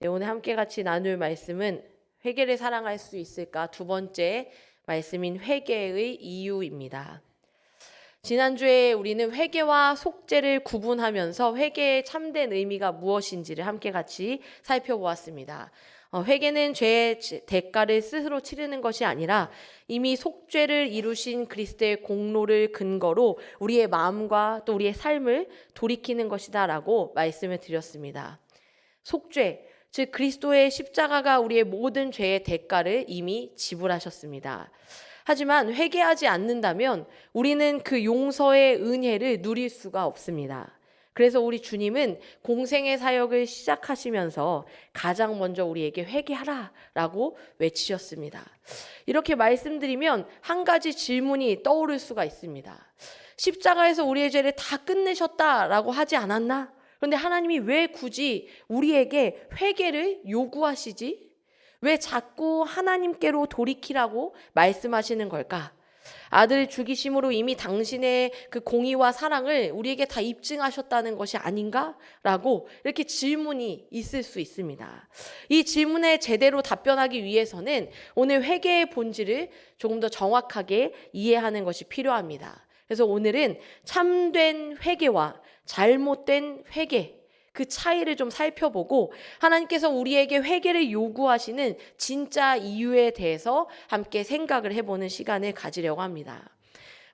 네, 오늘 함께 같이 나눌 말씀은 회개를 사랑할 수 있을까? 두 번째 말씀인 회개의 이유입니다. 지난주에 우리는 회개와 속죄를 구분하면서 회개의 참된 의미가 무엇인지를 함께 같이 살펴보았습니다. 회개는 죄의 대가를 스스로 치르는 것이 아니라 이미 속죄를 이루신 그리스도의 공로를 근거로 우리의 마음과 또 우리의 삶을 돌이키는 것이다라고 말씀을 드렸습니다. 속죄, 즉 그리스도의 십자가가 우리의 모든 죄의 대가를 이미 지불하셨습니다. 하지만 회개하지 않는다면 우리는 그 용서의 은혜를 누릴 수가 없습니다. 그래서 우리 주님은 공생의 사역을 시작하시면서 가장 먼저 우리에게 회개하라라고 외치셨습니다. 이렇게 말씀드리면 한 가지 질문이 떠오를 수가 있습니다. 십자가에서 우리의 죄를 다 끝내셨다라고 하지 않았나? 그런데 하나님이 왜 굳이 우리에게 회개를 요구하시지? 왜 자꾸 하나님께로 돌이키라고 말씀하시는 걸까? 아들을 죽이심으로 이미 당신의 그 공의와 사랑을 우리에게 다 입증하셨다는 것이 아닌가? 라고 이렇게 질문이 있을 수 있습니다. 이 질문에 제대로 답변하기 위해서는 오늘 회개의 본질을 조금 더 정확하게 이해하는 것이 필요합니다. 그래서 오늘은 참된 회개와 잘못된 회개, 그 차이를 좀 살펴보고 하나님께서 우리에게 회개를 요구하시는 진짜 이유에 대해서 함께 생각을 해보는 시간을 가지려고 합니다.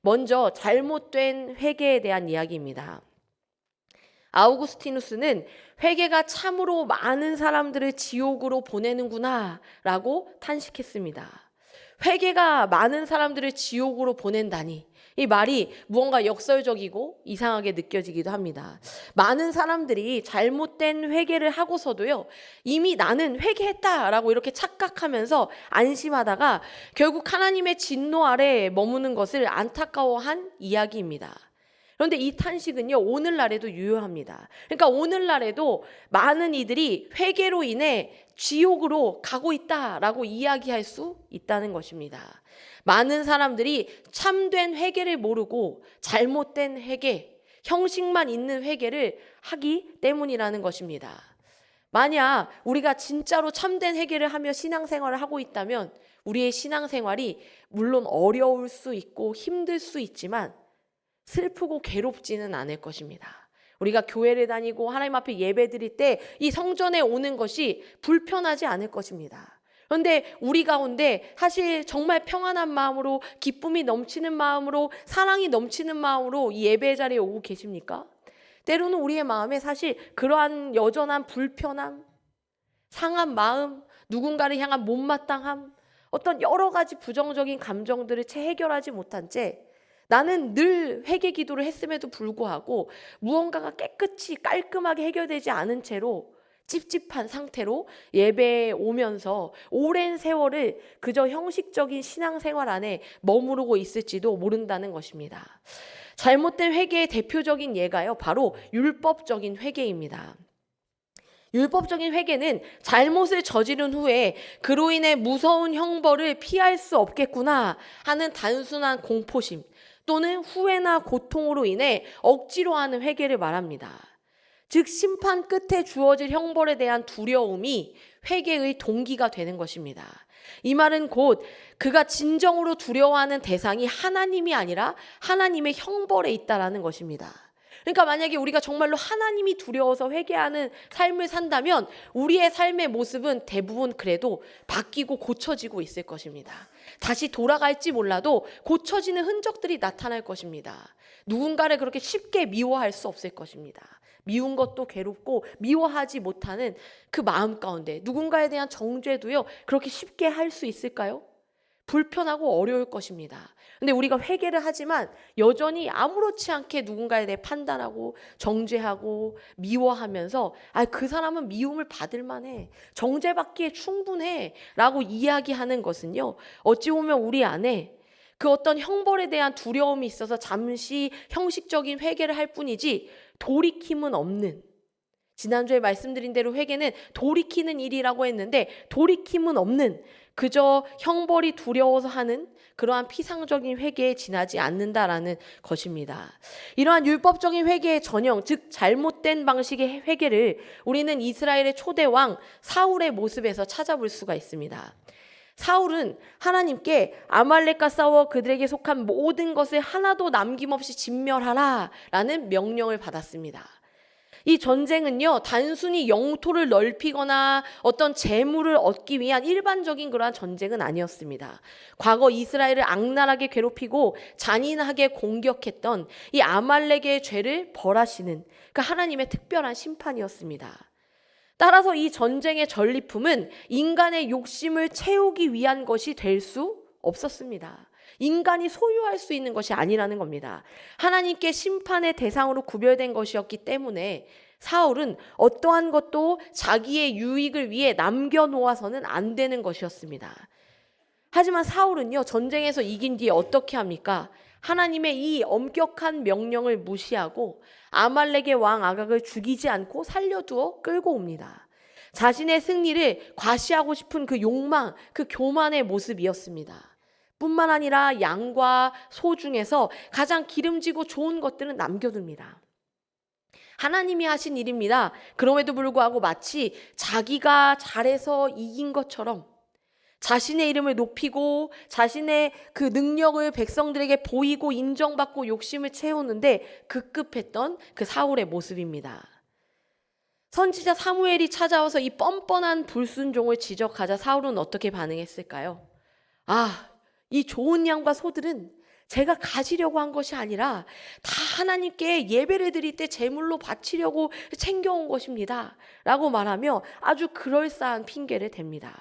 먼저 잘못된 회개에 대한 이야기입니다. 아우구스티누스는 회개가 참으로 많은 사람들을 지옥으로 보내는구나 라고 탄식했습니다. 회개가 많은 사람들을 지옥으로 보낸다니, 이 말이 무언가 역설적이고 이상하게 느껴지기도 합니다. 많은 사람들이 잘못된 회개를 하고서도요, 이미 나는 회개했다라고 이렇게 착각하면서 안심하다가 결국 하나님의 진노 아래에 머무는 것을 안타까워한 이야기입니다. 그런데 이 탄식은요, 오늘날에도 유효합니다. 그러니까 오늘날에도 많은 이들이 회개로 인해 지옥으로 가고 있다라고 이야기할 수 있다는 것입니다. 많은 사람들이 참된 회개를 모르고 잘못된 회개, 형식만 있는 회개를 하기 때문이라는 것입니다. 만약 우리가 진짜로 참된 회개를 하며 신앙생활을 하고 있다면 우리의 신앙생활이 물론 어려울 수 있고 힘들 수 있지만 슬프고 괴롭지는 않을 것입니다. 우리가 교회를 다니고 하나님 앞에 예배 드릴 때 이 성전에 오는 것이 불편하지 않을 것입니다. 그런데 우리 가운데 사실 정말 평안한 마음으로, 기쁨이 넘치는 마음으로, 사랑이 넘치는 마음으로 이 예배 자리에 오고 계십니까? 때로는 우리의 마음에 사실 그러한 여전한 불편함, 상한 마음, 누군가를 향한 못마땅함, 어떤 여러 가지 부정적인 감정들을 채 해결하지 못한 채 나는 늘 회개 기도를 했음에도 불구하고 무언가가 깨끗이 깔끔하게 해결되지 않은 채로 찝찝한 상태로 예배에 오면서 오랜 세월을 그저 형식적인 신앙생활 안에 머무르고 있을지도 모른다는 것입니다. 잘못된 회개의 대표적인 예가요, 바로 율법적인 회개입니다. 율법적인 회개는 잘못을 저지른 후에 그로 인해 무서운 형벌을 피할 수 없겠구나 하는 단순한 공포심 또는 후회나 고통으로 인해 억지로 하는 회개를 말합니다. 즉 심판 끝에 주어질 형벌에 대한 두려움이 회개의 동기가 되는 것입니다. 이 말은 곧 그가 진정으로 두려워하는 대상이 하나님이 아니라 하나님의 형벌에 있다라는 것입니다. 그러니까 만약에 우리가 정말로 하나님이 두려워서 회개하는 삶을 산다면 우리의 삶의 모습은 대부분 그래도 바뀌고 고쳐지고 있을 것입니다. 다시 돌아갈지 몰라도 고쳐지는 흔적들이 나타날 것입니다. 누군가를 그렇게 쉽게 미워할 수 없을 것입니다. 미운 것도 괴롭고 미워하지 못하는 그 마음 가운데 누군가에 대한 정죄도요, 그렇게 쉽게 할 수 있을까요? 불편하고 어려울 것입니다. 근데 우리가 회개를 하지만 여전히 아무렇지 않게 누군가에 대해 판단하고 정죄하고 미워하면서 그 사람은 미움을 받을 만해, 정죄받기에 충분해 라고 이야기하는 것은요, 어찌 보면 우리 안에 그 어떤 형벌에 대한 두려움이 있어서 잠시 형식적인 회개를 할 뿐이지 돌이킴은 없는, 지난주에 말씀드린 대로 회개는 돌이키는 일이라고 했는데 돌이킴은 없는 그저 형벌이 두려워서 하는 그러한 피상적인 회개에 지나지 않는다라는 것입니다. 이러한 율법적인 회개의 전형, 즉 잘못된 방식의 회개를 우리는 이스라엘의 초대 왕 사울의 모습에서 찾아볼 수가 있습니다. 사울은 하나님께 아말렉과 싸워 그들에게 속한 모든 것을 하나도 남김없이 진멸하라 라는 명령을 받았습니다. 이 전쟁은요, 단순히 영토를 넓히거나 어떤 재물을 얻기 위한 일반적인 그러한 전쟁은 아니었습니다. 과거 이스라엘을 악랄하게 괴롭히고 잔인하게 공격했던 이 아말렉의 죄를 벌하시는 그 하나님의 특별한 심판이었습니다. 따라서 이 전쟁의 전리품은 인간의 욕심을 채우기 위한 것이 될 수 없었습니다. 인간이 소유할 수 있는 것이 아니라는 겁니다. 하나님께 심판의 대상으로 구별된 것이었기 때문에 사울은 어떠한 것도 자기의 유익을 위해 남겨놓아서는 안 되는 것이었습니다. 하지만 사울은요, 전쟁에서 이긴 뒤에 어떻게 합니까? 하나님의 이 엄격한 명령을 무시하고 아말렉의 왕 아각을 죽이지 않고 살려두어 끌고 옵니다. 자신의 승리를 과시하고 싶은 그 욕망, 그 교만의 모습이었습니다. 뿐만 아니라 양과 소 중에서 가장 기름지고 좋은 것들은 남겨둡니다. 하나님이 하신 일입니다. 그럼에도 불구하고 마치 자기가 잘해서 이긴 것처럼 자신의 이름을 높이고 자신의 그 능력을 백성들에게 보이고 인정받고 욕심을 채우는데 급급했던 그 사울의 모습입니다. 선지자 사무엘이 찾아와서 이 뻔뻔한 불순종을 지적하자 사울은 어떻게 반응했을까요? 이 좋은 양과 소들은 제가 가지려고 한 것이 아니라 다 하나님께 예배를 드릴 때 제물로 바치려고 챙겨온 것입니다 라고 말하며 아주 그럴싸한 핑계를 댑니다.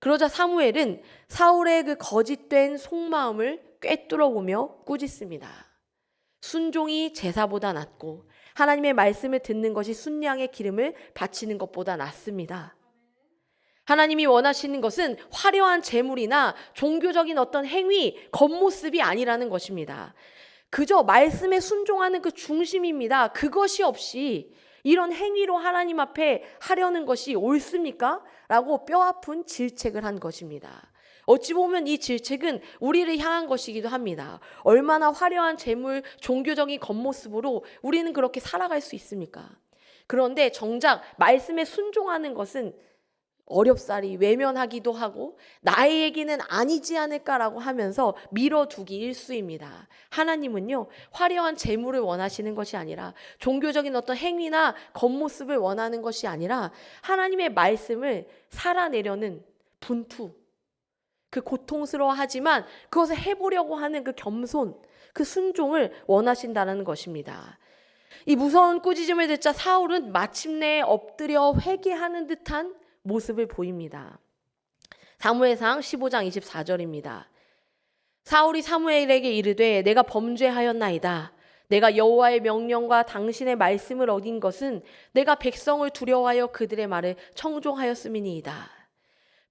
그러자 사무엘은 사울의 그 거짓된 속마음을 꿰뚫어 보며 꾸짖습니다. 순종이 제사보다 낫고 하나님의 말씀을 듣는 것이 순양의 기름을 바치는 것보다 낫습니다. 하나님이 원하시는 것은 화려한 제물이나 종교적인 어떤 행위, 겉모습이 아니라는 것입니다. 그저 말씀에 순종하는 그 중심입니다. 그것이 없이 이런 행위로 하나님 앞에 하려는 것이 옳습니까? 라고 뼈아픈 질책을 한 것입니다. 어찌 보면 이 질책은 우리를 향한 것이기도 합니다. 얼마나 화려한 재물, 종교적인 겉모습으로 우리는 그렇게 살아갈 수 있습니까? 그런데 정작 말씀에 순종하는 것은 어렵사리 외면하기도 하고 나의 얘기는 아니지 않을까라고 하면서 밀어두기 일쑤입니다. 하나님은요, 화려한 재물을 원하시는 것이 아니라 종교적인 어떤 행위나 겉모습을 원하는 것이 아니라 하나님의 말씀을 살아내려는 분투, 그 고통스러워하지만 그것을 해보려고 하는 그 겸손, 그 순종을 원하신다는 것입니다. 이 무서운 꾸짖음을 듣자 사울은 마침내 엎드려 회개하는 듯한 모습을 보입니다. 사무엘상 15장 24절입니다. 사울이 사무엘에게 이르되 내가 범죄하였나이다. 내가 여호와의 명령과 당신의 말씀을 어긴 것은 내가 백성을 두려워하여 그들의 말을 청종하였음이니이다.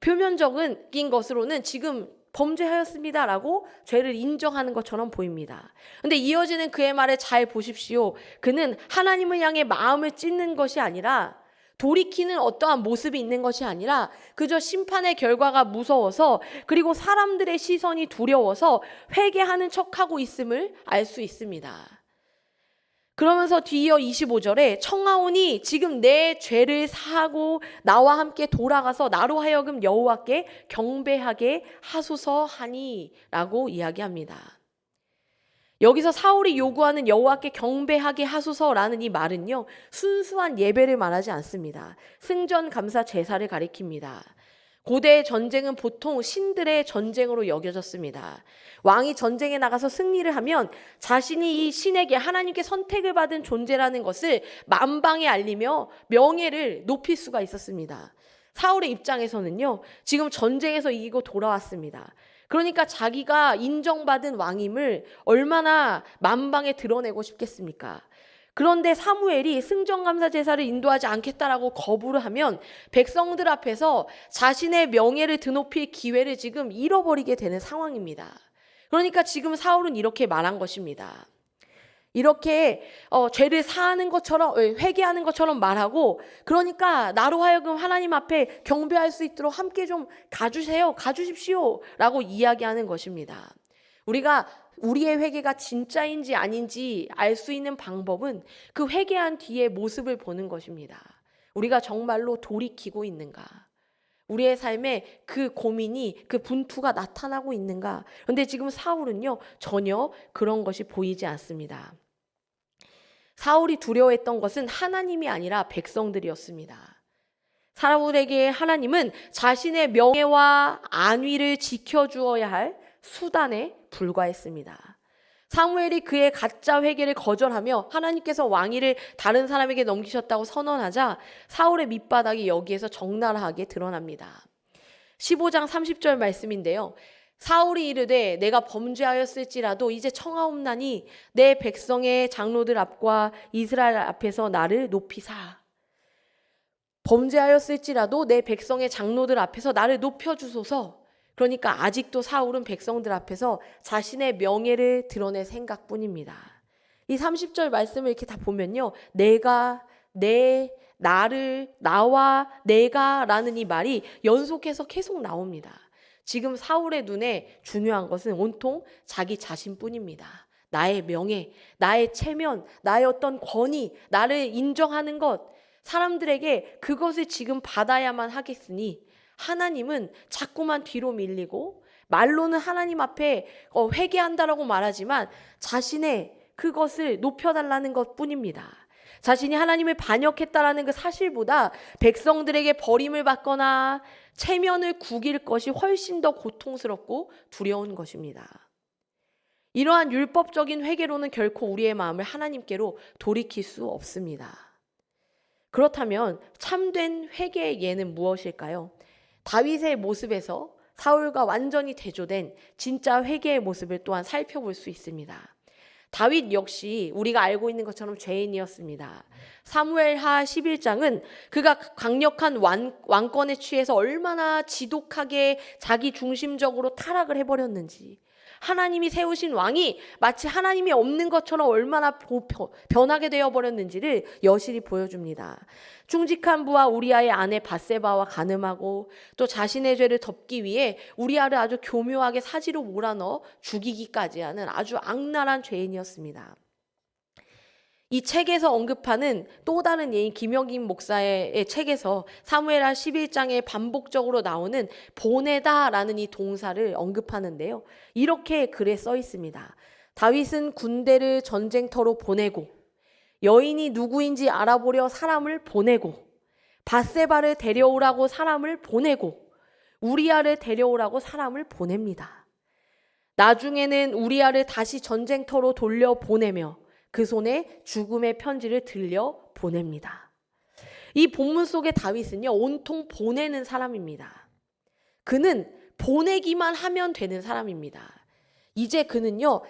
표면적인 것으로는 지금 범죄하였습니다라고 죄를 인정하는 것처럼 보입니다. 그런데 이어지는 그의 말을 잘 보십시오. 그는 하나님을 향해 마음을 찢는 것이 아니라 돌이키는 어떠한 모습이 있는 것이 아니라 그저 심판의 결과가 무서워서 그리고 사람들의 시선이 두려워서 회개하는 척하고 있음을 알 수 있습니다. 그러면서 뒤이어 25절에 청하오니 지금 내 죄를 사하고 나와 함께 돌아가서 나로 하여금 여호와께 경배하게 하소서 하니 라고 이야기합니다. 여기서 사울이 요구하는 여호와께 경배하게 하소서라는 이 말은요, 순수한 예배를 말하지 않습니다. 승전 감사 제사를 가리킵니다. 고대의 전쟁은 보통 신들의 전쟁으로 여겨졌습니다. 왕이 전쟁에 나가서 승리를 하면 자신이 이 신에게 하나님께 선택을 받은 존재라는 것을 만방에 알리며 명예를 높일 수가 있었습니다. 사울의 입장에서는요, 지금 전쟁에서 이기고 돌아왔습니다. 그러니까 자기가 인정받은 왕임을 얼마나 만방에 드러내고 싶겠습니까? 그런데 사무엘이 승전감사 제사를 인도하지 않겠다라고 거부를 하면 백성들 앞에서 자신의 명예를 드높일 기회를 지금 잃어버리게 되는 상황입니다. 그러니까 지금 사울은 이렇게 말한 것입니다. 이렇게 죄를 사하는 것처럼 회개하는 것처럼 말하고, 그러니까 나로 하여금 하나님 앞에 경배할 수 있도록 함께 좀 가주십시오 라고 이야기하는 것입니다. 우리가 우리의 회개가 진짜인지 아닌지 알 수 있는 방법은 그 회개한 뒤의 모습을 보는 것입니다. 우리가 정말로 돌이키고 있는가? 우리의 삶에 그 고민이, 그 분투가 나타나고 있는가? 그런데 지금 사울은요, 전혀 그런 것이 보이지 않습니다. 사울이 두려워했던 것은 하나님이 아니라 백성들이었습니다. 사울에게 하나님은 자신의 명예와 안위를 지켜주어야 할 수단에 불과했습니다. 사무엘이 그의 가짜 회개를 거절하며 하나님께서 왕위를 다른 사람에게 넘기셨다고 선언하자 사울의 밑바닥이 여기에서 적나라하게 드러납니다. 15장 30절 말씀인데요. 사울이 이르되 내가 범죄하였을지라도 이제 청하옵나니 내 백성의 장로들 앞과 이스라엘 앞에서 나를 높이사. 범죄하였을지라도 내 백성의 장로들 앞에서 나를 높여주소서. 그러니까 아직도 사울은 백성들 앞에서 자신의 명예를 드러낼 생각뿐입니다. 이 30절 말씀을 이렇게 다 보면요. 내가, 내, 나를, 나와, 내가 라는 이 말이 연속해서 계속 나옵니다. 지금 사울의 눈에 중요한 것은 온통 자기 자신뿐입니다. 나의 명예, 나의 체면, 나의 어떤 권위, 나를 인정하는 것, 사람들에게 그것을 지금 받아야만 하겠으니 하나님은 자꾸만 뒤로 밀리고 말로는 하나님 앞에 회개한다라고 말하지만 자신의 그것을 높여달라는 것뿐입니다. 자신이 하나님을 반역했다라는 그 사실보다 백성들에게 버림을 받거나 체면을 구길 것이 훨씬 더 고통스럽고 두려운 것입니다. 이러한 율법적인 회개로는 결코 우리의 마음을 하나님께로 돌이킬 수 없습니다. 그렇다면 참된 회개의 예는 무엇일까요? 다윗의 모습에서 사울과 완전히 대조된 진짜 회개의 모습을 또한 살펴볼 수 있습니다. 다윗 역시 우리가 알고 있는 것처럼 죄인이었습니다. 사무엘하 11장은 그가 강력한 왕권에 취해서 얼마나 지독하게 자기 중심적으로 타락을 해버렸는지, 하나님이 세우신 왕이 마치 하나님이 없는 것처럼 얼마나 변하게 되어버렸는지를 여실히 보여줍니다. 충직한 부하 우리아의 아내 밧세바와 간음하고 또 자신의 죄를 덮기 위해 우리아를 아주 교묘하게 사지로 몰아넣어 죽이기까지 하는 아주 악랄한 죄인이었습니다. 이 책에서 언급하는 또 다른 예인 김영김 목사의 책에서 사무엘하 11장에 반복적으로 나오는 보내다라는 이 동사를 언급하는데요. 이렇게 글에 써 있습니다. 다윗은 군대를 전쟁터로 보내고 여인이 누구인지 알아보려 사람을 보내고 밧세바를 데려오라고 사람을 보내고 우리아를 데려오라고 사람을 보냅니다. 나중에는 우리아를 다시 전쟁터로 돌려보내며 그 손에 죽음의 편지를 들려 보냅니다. 이 본문 속의 다윗은요, 온통 보내는 사람입니다. 그는 보내기만 하면 되는 사람입니다. 이제 그는요,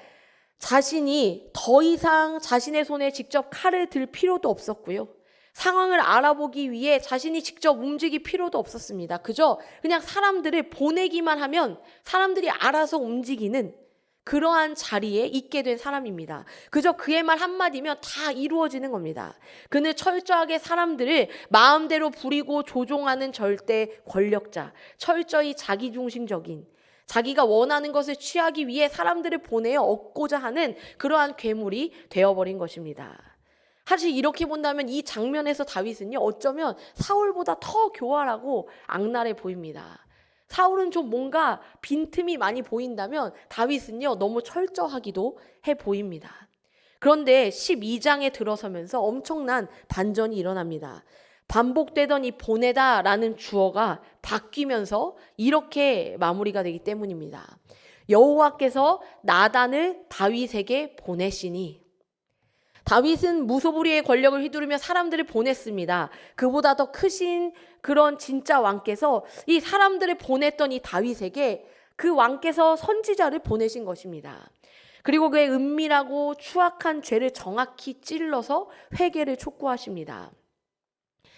자신이 더 이상 자신의 손에 직접 칼을 들 필요도 없었고요. 상황을 알아보기 위해 자신이 직접 움직일 필요도 없었습니다. 그냥 사람들을 보내기만 하면 사람들이 알아서 움직이는 그러한 자리에 있게 된 사람입니다. 그저 그의 말 한마디면 다 이루어지는 겁니다. 그는 철저하게 사람들을 마음대로 부리고 조종하는 절대 권력자, 철저히 자기중심적인, 자기가 원하는 것을 취하기 위해 사람들을 보내어 얻고자 하는 그러한 괴물이 되어버린 것입니다. 사실 이렇게 본다면 이 장면에서 다윗은요, 어쩌면 사울보다 더 교활하고 악랄해 보입니다. 사울은 좀 뭔가 빈틈이 많이 보인다면 다윗은요, 너무 철저하기도 해 보입니다. 그런데 12장에 들어서면서 엄청난 반전이 일어납니다. 반복되던 이 보내다라는 주어가 바뀌면서 이렇게 마무리가 되기 때문입니다. 여호와께서 나단을 다윗에게 보내시니. 다윗은 무소불위의 권력을 휘두르며 사람들을 보냈습니다. 그보다 더 크신 그런 진짜 왕께서 이 사람들을 보냈던 이 다윗에게 그 왕께서 선지자를 보내신 것입니다. 그리고 그의 은밀하고 추악한 죄를 정확히 찔러서 회개를 촉구하십니다.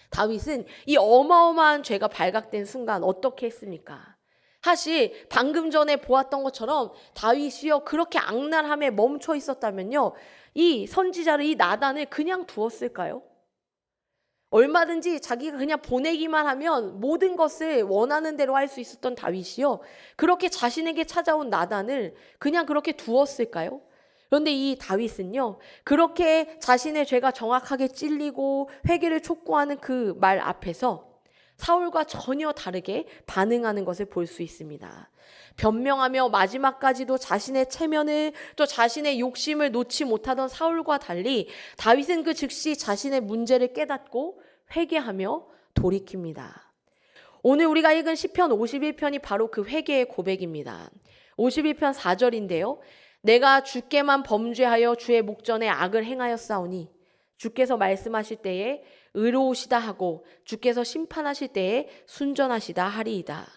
다윗은 이 어마어마한 죄가 발각된 순간 어떻게 했습니까? 사실 방금 전에 보았던 것처럼 다윗이요 그렇게 악랄함에 멈춰 있었다면요 이 선지자를 이 나단을 그냥 두었을까요? 얼마든지 자기가 그냥 보내기만 하면 모든 것을 원하는 대로 할 수 있었던 다윗이요 그렇게 자신에게 찾아온 나단을 그냥 그렇게 두었을까요? 그런데 이 다윗은요 그렇게 자신의 죄가 정확하게 찔리고 회개를 촉구하는 그 말 앞에서 사울과 전혀 다르게 반응하는 것을 볼 수 있습니다. 변명하며 마지막까지도 자신의 체면을 또 자신의 욕심을 놓지 못하던 사울과 달리 다윗은 그 즉시 자신의 문제를 깨닫고 회개하며 돌이킵니다. 오늘 우리가 읽은 시편 51편이 바로 그 회개의 고백입니다. 51편 4절인데요. 내가 주께만 범죄하여 주의 목전에 악을 행하였사오니 주께서 말씀하실 때에 의로우시다 하고 주께서 심판하실 때에 순전하시다 하리이다.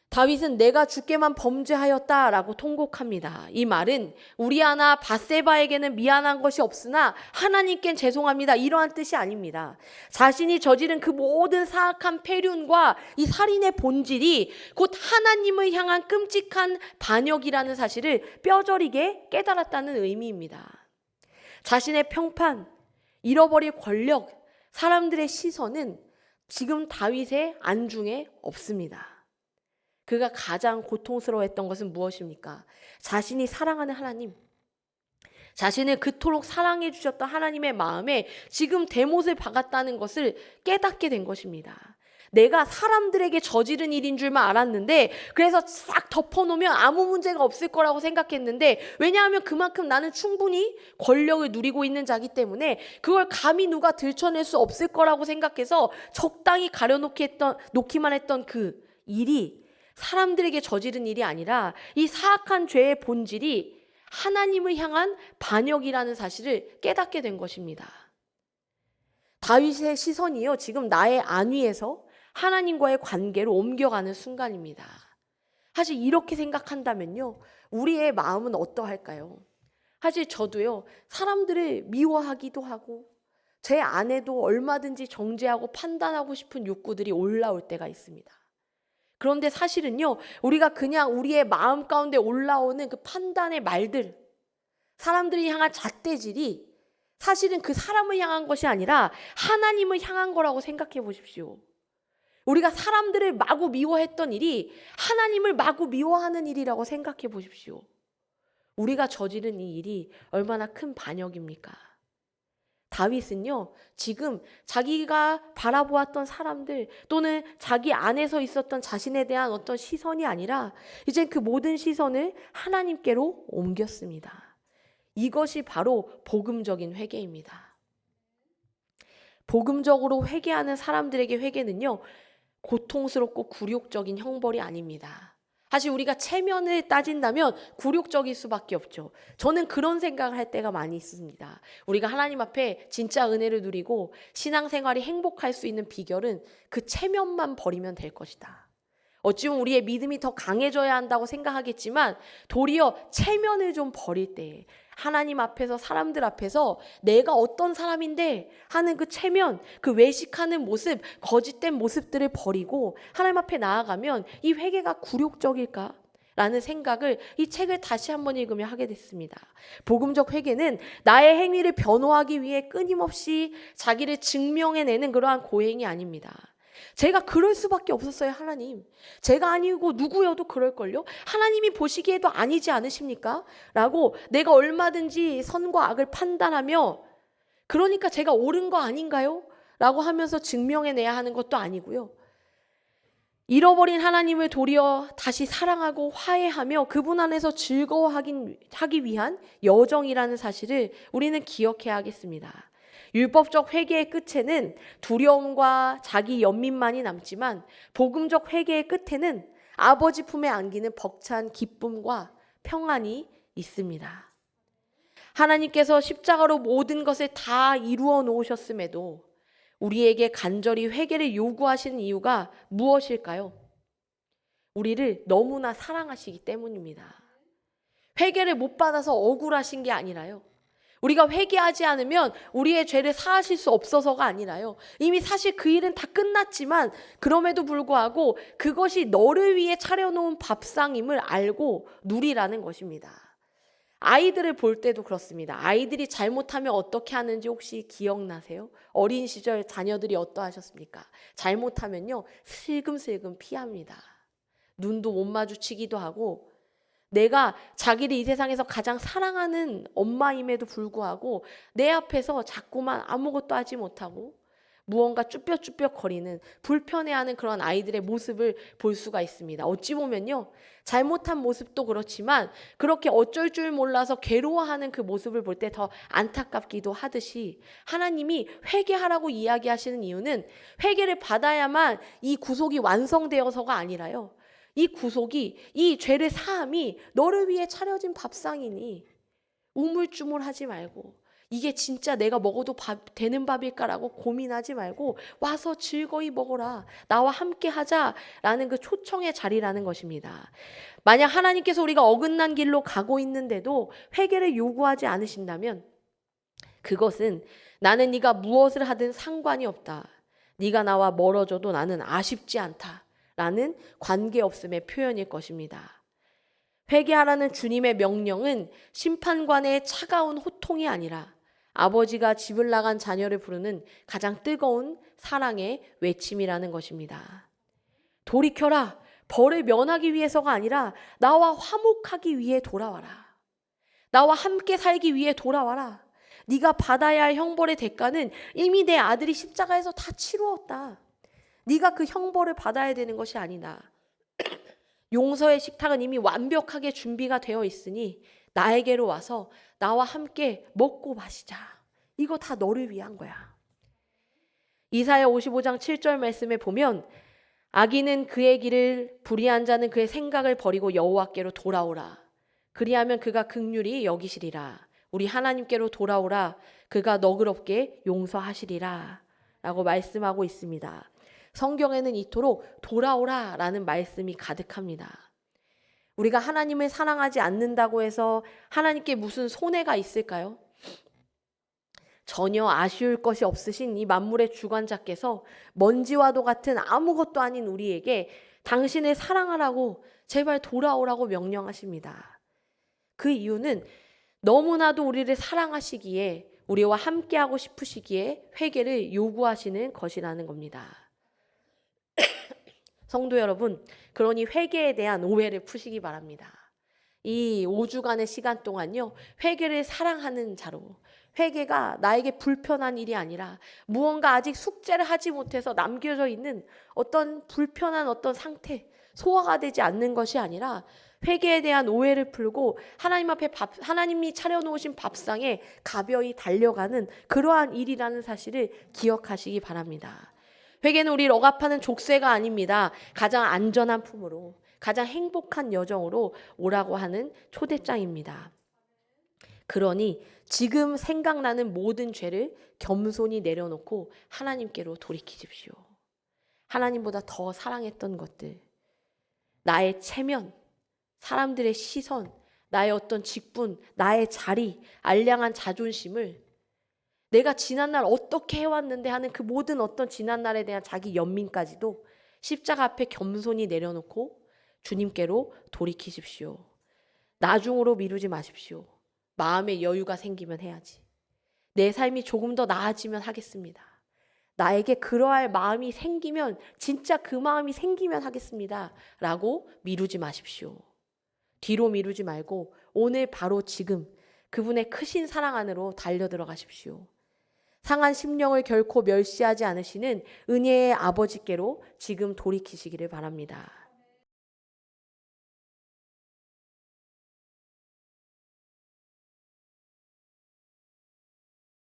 다윗은 내가 주께만 범죄하였다라고 통곡합니다. 이 말은 우리아나 밧세바에게는 미안한 것이 없으나 하나님께는 죄송합니다 이러한 뜻이 아닙니다. 자신이 저지른 그 모든 사악한 패륜과 이 살인의 본질이 곧 하나님을 향한 끔찍한 반역이라는 사실을 뼈저리게 깨달았다는 의미입니다. 자신의 평판, 잃어버릴 권력, 사람들의 시선은 지금 다윗의 안중에 없습니다. 그가 가장 고통스러워했던 것은 무엇입니까? 자신이 사랑하는 하나님, 자신을 그토록 사랑해 주셨던 하나님의 마음에 지금 대못을 박았다는 것을 깨닫게 된 것입니다. 내가 사람들에게 저지른 일인 줄만 알았는데 그래서 싹 덮어놓으면 아무 문제가 없을 거라고 생각했는데 왜냐하면 그만큼 나는 충분히 권력을 누리고 있는 자기 때문에 그걸 감히 누가 들춰낼 수 없을 거라고 생각해서 적당히 놓기만 했던 그 일이 사람들에게 저지른 일이 아니라 이 사악한 죄의 본질이 하나님을 향한 반역이라는 사실을 깨닫게 된 것입니다. 다윗의 시선이요 지금 나의 안위에서 하나님과의 관계로 옮겨가는 순간입니다. 사실 이렇게 생각한다면요 우리의 마음은 어떠할까요? 사실 저도요 사람들을 미워하기도 하고 제 안에도 얼마든지 정죄하고 판단하고 싶은 욕구들이 올라올 때가 있습니다. 그런데 사실은요 우리가 그냥 우리의 마음 가운데 올라오는 그 판단의 말들, 사람들이 향한 잣대질이 사실은 그 사람을 향한 것이 아니라 하나님을 향한 거라고 생각해 보십시오. 우리가 사람들을 마구 미워했던 일이 하나님을 마구 미워하는 일이라고 생각해 보십시오. 우리가 저지른 이 일이 얼마나 큰 반역입니까? 다윗은요 지금 자기가 바라보았던 사람들 또는 자기 안에서 있었던 자신에 대한 어떤 시선이 아니라 이제 그 모든 시선을 하나님께로 옮겼습니다. 이것이 바로 복음적인 회개입니다. 복음적으로 회개하는 사람들에게 회개는요 고통스럽고 굴욕적인 형벌이 아닙니다. 사실 우리가 체면을 따진다면 굴욕적일 수밖에 없죠. 저는 그런 생각을 할 때가 많이 있습니다. 우리가 하나님 앞에 진짜 은혜를 누리고 신앙생활이 행복할 수 있는 비결은 그 체면만 버리면 될 것이다. 어찌 보면 우리의 믿음이 더 강해져야 한다고 생각하겠지만 도리어 체면을 좀 버릴 때 하나님 앞에서 사람들 앞에서 내가 어떤 사람인데 하는 그 체면, 그 외식하는 모습, 거짓된 모습들을 버리고 하나님 앞에 나아가면 이 회개가 굴욕적일까? 라는 생각을 이 책을 다시 한번 읽으며 하게 됐습니다. 복음적 회개는 나의 행위를 변호하기 위해 끊임없이 자기를 증명해내는 그러한 고행이 아닙니다. 제가 그럴 수밖에 없었어요. 하나님, 제가 아니고 누구여도 그럴걸요? 하나님이 보시기에도 아니지 않으십니까? 라고 내가 얼마든지 선과 악을 판단하며 그러니까 제가 옳은 거 아닌가요? 라고 하면서 증명해내야 하는 것도 아니고요. 잃어버린 하나님을 도리어 다시 사랑하고 화해하며 그분 안에서 즐거워하기 위한 여정이라는 사실을 우리는 기억해야 하겠습니다. 율법적 회개의 끝에는 두려움과 자기 연민만이 남지만 복음적 회개의 끝에는 아버지 품에 안기는 벅찬 기쁨과 평안이 있습니다. 하나님께서 십자가로 모든 것을 다 이루어 놓으셨음에도 우리에게 간절히 회개를 요구하시는 이유가 무엇일까요? 우리를 너무나 사랑하시기 때문입니다. 회개를 못 받아서 억울하신 게 아니라요. 우리가 회개하지 않으면 우리의 죄를 사하실 수 없어서가 아니라요. 이미 사실 그 일은 다 끝났지만 그럼에도 불구하고 그것이 너를 위해 차려놓은 밥상임을 알고 누리라는 것입니다. 아이들을 볼 때도 그렇습니다. 아이들이 잘못하면 어떻게 하는지 혹시 기억나세요? 어린 시절 자녀들이 어떠하셨습니까? 잘못하면요, 슬금슬금 피합니다. 눈도 못 마주치기도 하고, 내가 자기를 이 세상에서 가장 사랑하는 엄마임에도 불구하고 내 앞에서 자꾸만 아무것도 하지 못하고 무언가 쭈뼛쭈뼛 거리는, 불편해하는 그런 아이들의 모습을 볼 수가 있습니다. 어찌 보면요, 잘못한 모습도 그렇지만 그렇게 어쩔 줄 몰라서 괴로워하는 그 모습을 볼 때 더 안타깝기도 하듯이, 하나님이 회개하라고 이야기하시는 이유는 회개를 받아야만 이 구속이 완성되어서가 아니라요, 이 구속이, 이 죄를 사함이 너를 위해 차려진 밥상이니 우물쭈물하지 말고, 이게 진짜 내가 먹어도 되는 밥일까라고 고민하지 말고 와서 즐거이 먹어라, 나와 함께 하자라는 그 초청의 자리라는 것입니다. 만약 하나님께서 우리가 어긋난 길로 가고 있는데도 회개를 요구하지 않으신다면 그것은 나는 네가 무엇을 하든 상관이 없다, 네가 나와 멀어져도 나는 아쉽지 않다 라는 관계없음의 표현일 것입니다. 회개하라는 주님의 명령은 심판관의 차가운 호통이 아니라 아버지가 집을 나간 자녀를 부르는 가장 뜨거운 사랑의 외침이라는 것입니다. 돌이켜라, 벌을 면하기 위해서가 아니라 나와 화목하기 위해 돌아와라. 나와 함께 살기 위해 돌아와라. 네가 받아야 할 형벌의 대가는 이미 내 아들이 십자가에서 다 치루었다. 네가 그 형벌을 받아야 되는 것이 아니다. 용서의 식탁은 이미 완벽하게 준비가 되어 있으니 나에게로 와서 나와 함께 먹고 마시자. 이거 다 너를 위한 거야. 이사야 55장 7절 말씀에 보면 악인은 그의 길을, 불의한 자는 그의 생각을 버리고 여호와께로 돌아오라. 그리하면 그가 긍휼히 여기시리라. 우리 하나님께로 돌아오라. 그가 너그럽게 용서하시리라 라고 말씀하고 있습니다. 성경에는 이토록 돌아오라 라는 말씀이 가득합니다. 우리가 하나님을 사랑하지 않는다고 해서 하나님께 무슨 손해가 있을까요? 전혀 아쉬울 것이 없으신 이 만물의 주관자께서 먼지와도 같은 아무것도 아닌 우리에게 당신을 사랑하라고, 제발 돌아오라고 명령하십니다. 그 이유는 너무나도 우리를 사랑하시기에, 우리와 함께하고 싶으시기에 회개를 요구하시는 것이라는 겁니다. 성도 여러분, 그러니 회개에 대한 오해를 푸시기 바랍니다. 이 5주간의 시간 동안요, 회개를 사랑하는 자로, 회개가 나에게 불편한 일이 아니라 무언가 아직 숙제를 하지 못해서 남겨져 있는 어떤 불편한 어떤 상태, 소화가 되지 않는 것이 아니라 회개에 대한 오해를 풀고 하나님 앞에 하나님이 차려놓으신 밥상에 가벼이 달려가는 그러한 일이라는 사실을 기억하시기 바랍니다. 회개는 우리를 억압하는 족쇄가 아닙니다. 가장 안전한 품으로, 가장 행복한 여정으로 오라고 하는 초대장입니다. 그러니 지금 생각나는 모든 죄를 겸손히 내려놓고 하나님께로 돌이키십시오. 하나님보다 더 사랑했던 것들, 나의 체면, 사람들의 시선, 나의 어떤 직분, 나의 자리, 알량한 자존심을, 내가 지난날 어떻게 해왔는데 하는 그 모든 어떤 지난날에 대한 자기 연민까지도 십자가 앞에 겸손히 내려놓고 주님께로 돌이키십시오. 나중으로 미루지 마십시오. 마음의 여유가 생기면 해야지. 내 삶이 조금 더 나아지면 하겠습니다. 나에게 그러할 마음이 생기면, 진짜 그 마음이 생기면 하겠습니다 라고 미루지 마십시오. 뒤로 미루지 말고 오늘 바로 지금 그분의 크신 사랑 안으로 달려들어가십시오. 상한 심령을 결코 멸시하지 않으시는 은혜의 아버지께로 지금 돌이키시기를 바랍니다.